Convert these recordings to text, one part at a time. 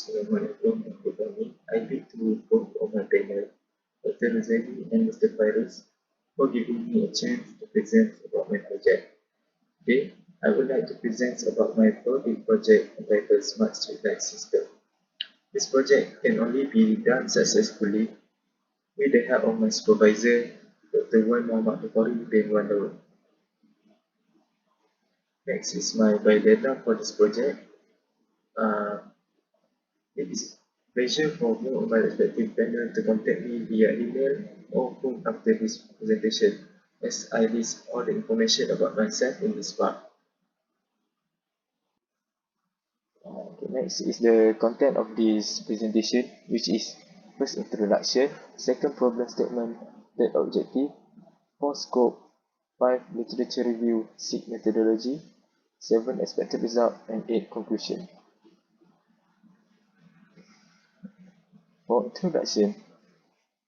Assalamualaikum warahmatullahi wabarakatuh. I beg to both of my panel, Dr. Razali and Mr. Fairuz, for giving me a chance to present about my project. Today, I would like to present about my big project entitled Smart Street Light System. This project can only be done successfully with the help of my supervisor, Dr. Wan Muhammad Bukhari bin Wandawar. Next is my biodata for this project. It is a pleasure for more of my respective panel to contact me via email or phone after this presentation, as I list all the information about myself in this part. Okay, next is the content of this presentation, which is first introduction, second problem statement, third objective, four scope, 5 literature review, 6 methodology, 7 expected result, and 8 conclusion. For introduction,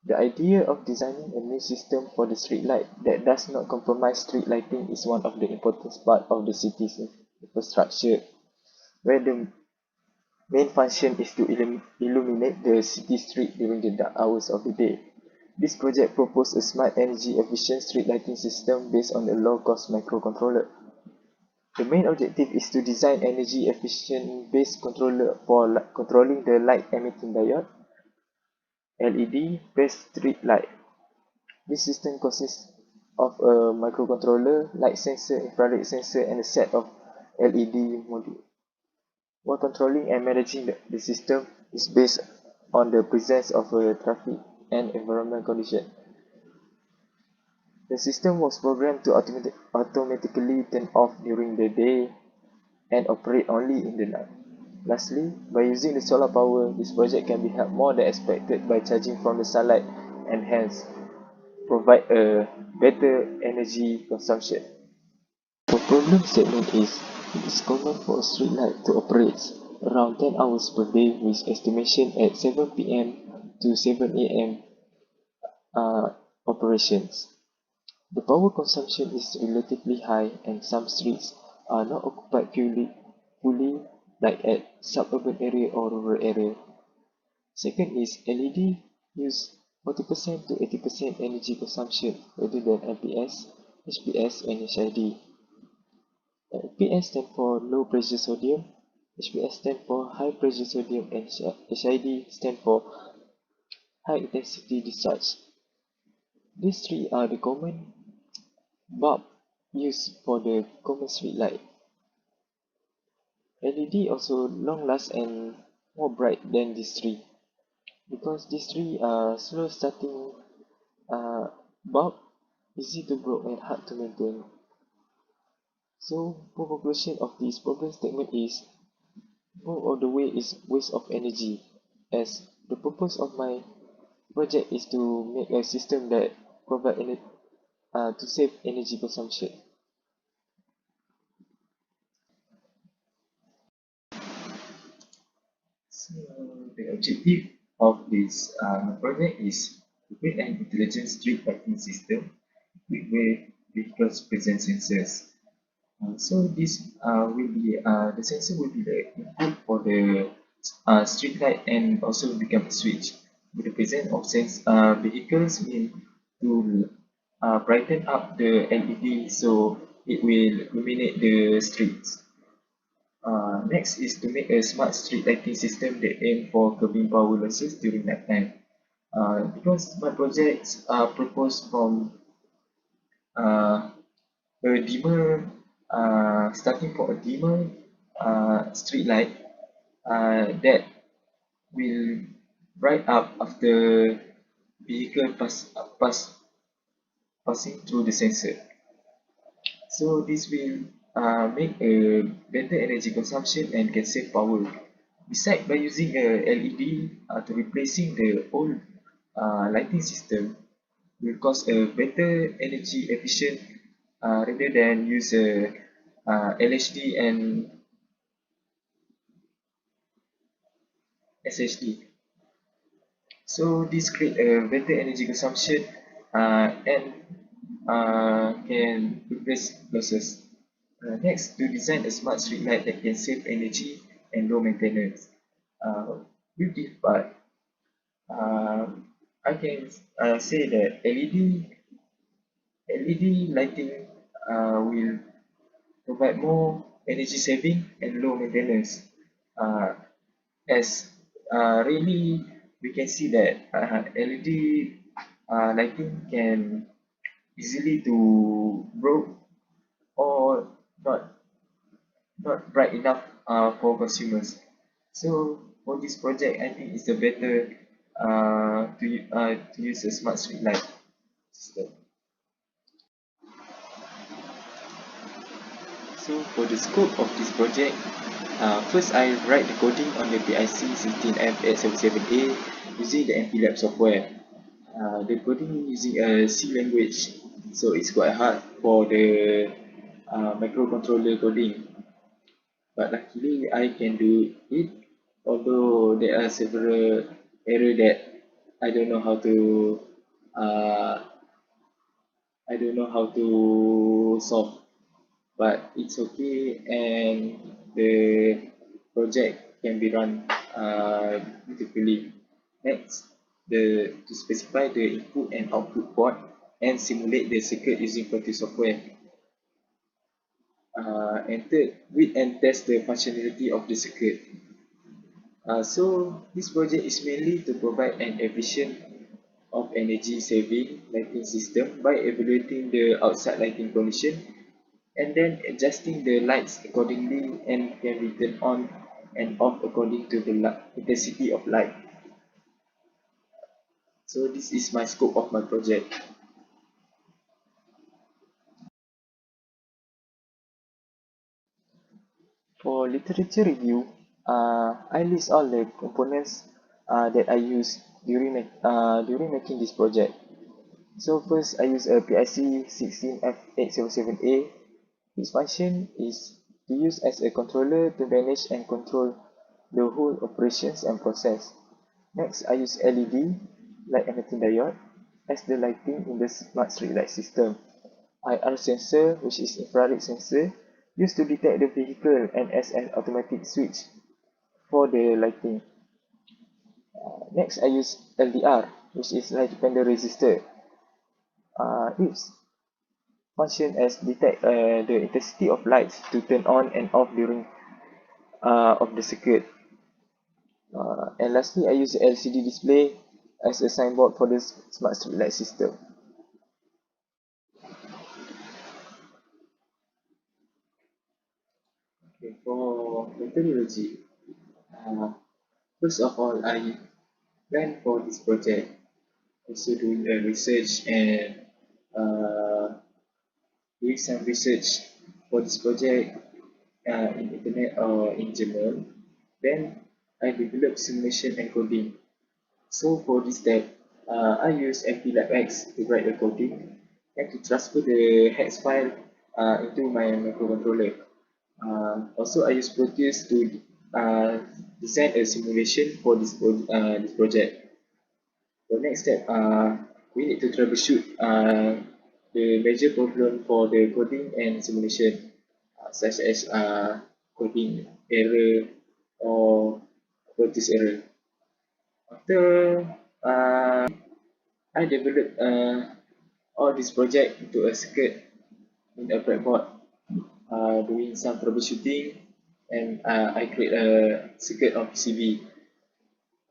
the idea of designing a new system for the street light that does not compromise street lighting is one of the important parts of the city's infrastructure, where the main function is to illuminate the city street during the dark hours of the day. This project proposes a smart energy efficient street lighting system based on a low-cost microcontroller. The main objective is to design energy efficient based controller for controlling the light emitting diode LED-based street light. This system consists of a microcontroller, light sensor, infrared sensor, and a set of LED modules. While controlling and managing the system is based on the presence of a traffic and environment condition. The system was programmed to automatically turn off during the day and operate only in the night. Lastly, by using the solar power, this project can be helped more than expected by charging from the sunlight and hence provide a better energy consumption. The problem statement is, it is common for a street light to operate around 10 hours per day with estimation at 7 p.m. to 7 a.m. Operations. The power consumption is relatively high and some streets are not occupied fully like at suburban area or rural area. Second is LED use 40% to 80% energy consumption rather than LPS, HPS and HID. LPS stands for low pressure sodium, HPS stands for high pressure sodium and HID stands for high intensity discharge. These three are the common bulb used for the common street light. LED also long last and more bright than these three because these three are slow starting bulb, easy to broke and hard to maintain. So, for conclusion of this problem statement is most of the way is waste of energy, as the purpose of my project is to make a system that provide to save energy consumption. So the objective of this project is to create an intelligent street lighting system with where vehicles present sensors. So this will be the sensor will be the input for the street light and also become a switch. With the presence of vehicles will to brighten up the LED so it will illuminate the streets. Next is to make a smart street lighting system that aim for curbing power losses during night time. Because my projects are proposed from a dimmer, starting from a dimmer street light that will bright up after vehicle passing through the sensor. So this will make a better energy consumption and can save power. Besides, by using a LED to replacing the old lighting system will cause a better energy efficient rather than use a LHD and SHD. So this create a better energy consumption and can replace losses. Next, to design a smart street light that can save energy and low maintenance. Uh, with this part, I can say that LED lighting will provide more energy saving and low maintenance. Uh, as really we can see that LED lighting can easily to broke or not not bright enough for consumers. So for this project, I think it's the better to use a smart street light system. So for the scope of this project, first I write the coding on the PIC 16F877A using the MPLAB software. The coding using a C language, so it's quite hard for the microcontroller coding. But luckily I can do it, although there are several errors that I don't know how to uh, I don't know how to solve. But it's okay, and the project can be run beautifully. Next, to specify the input and output port and simulate the circuit using Proteus software. And third, read and test the functionality of the circuit. So this project is mainly to provide an efficient of energy saving lighting system by evaluating the outside lighting condition and then adjusting the lights accordingly and can be turned on and off according to the intensity of light. So this is my scope of my project. For literature review, I list all the components that I use during making this project. So first I use a PIC 16F877A. Its function is to use as a controller to manage and control the whole operations and process. Next, I use LED, light emitting diode, as the lighting in the smart street light system. IR sensor, which is infrared sensor, used to detect the vehicle and as an automatic switch for the lighting. Next, I use LDR, which is light dependent resistor. Its function as detect the intensity of lights to turn on and off during of the circuit. And lastly, I use the LCD display as a signboard for the smart street light system. Okay, for methodology, uh, first of all, I plan for this project, also doing research and uh, doing some research for this project in internet or in journal. Then I develop simulation and coding. So for this step, I use MPLAB-X to write the coding and to transfer the hex file into my microcontroller. Also, I use Proteus to design a simulation for this project. The next step, we need to troubleshoot the major problem for the coding and simulation, such as coding error or Proteus error. After I developed all this project into a circuit in a breadboard, doing some troubleshooting, and I create a circuit of PCB.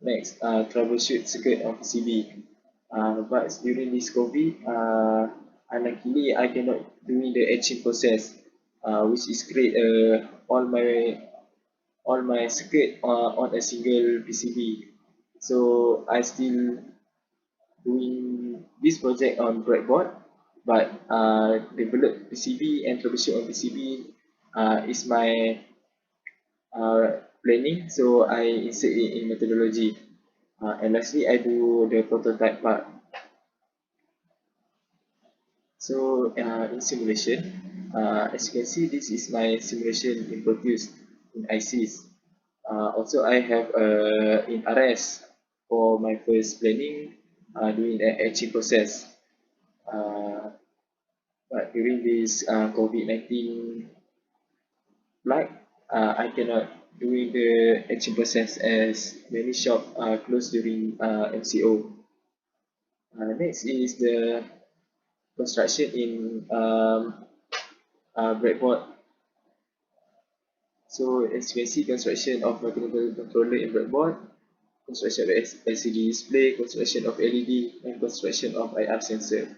Next, troubleshoot circuit of PCB. But during this COVID, unluckily I cannot doing the etching process, which is create all my circuit on a single PCB. So I still doing this project on breadboard, but develop PCB and troubleshoot on PCB is my planning, so I insert it in methodology. And lastly, I do the prototype part. So in simulation, as you can see, this is my simulation in Proteus in ICs. Also, I have in RS for my first planning, doing the etching process. Uh, but during this COVID-19 flight, I cannot during the action process as many shops are closed during MCO. Next is the construction in breadboard. So as you can see, construction of mechanical controller in breadboard, construction of LCD display, construction of LED, and construction of IR sensor.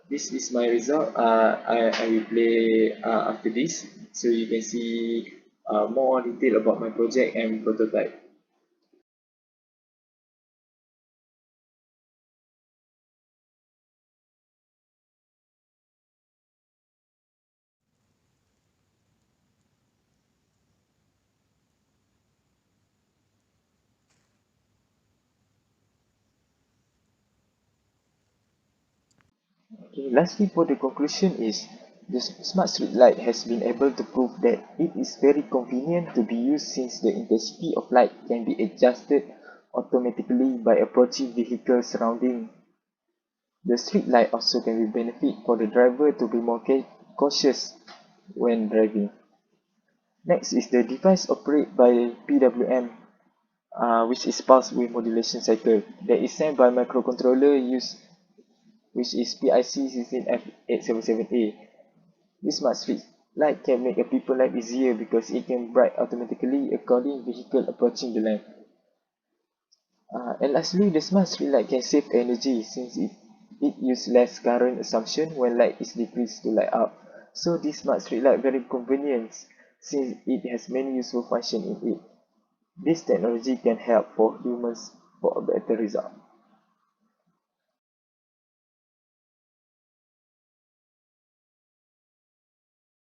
This is my result. I will play after this, so you can see more detail about my project and prototype. Okay, lastly, for the conclusion is the smart street light has been able to prove that it is very convenient to be used since the intensity of light can be adjusted automatically by approaching vehicles surrounding. The street light also can be benefit for the driver to be more cautious when driving. Next is the device operated by PWM, which is pulse width modulation cycle that is sent by microcontroller use, which is PIC 16F877A. This smart street light can make a people life easier because it can bright automatically according vehicle approaching the lamp. And lastly, the smart street light can save energy since it uses less current assumption when light is decreased to light up. So this smart street light very convenient since it has many useful functions in it. This technology can help for humans for a better result.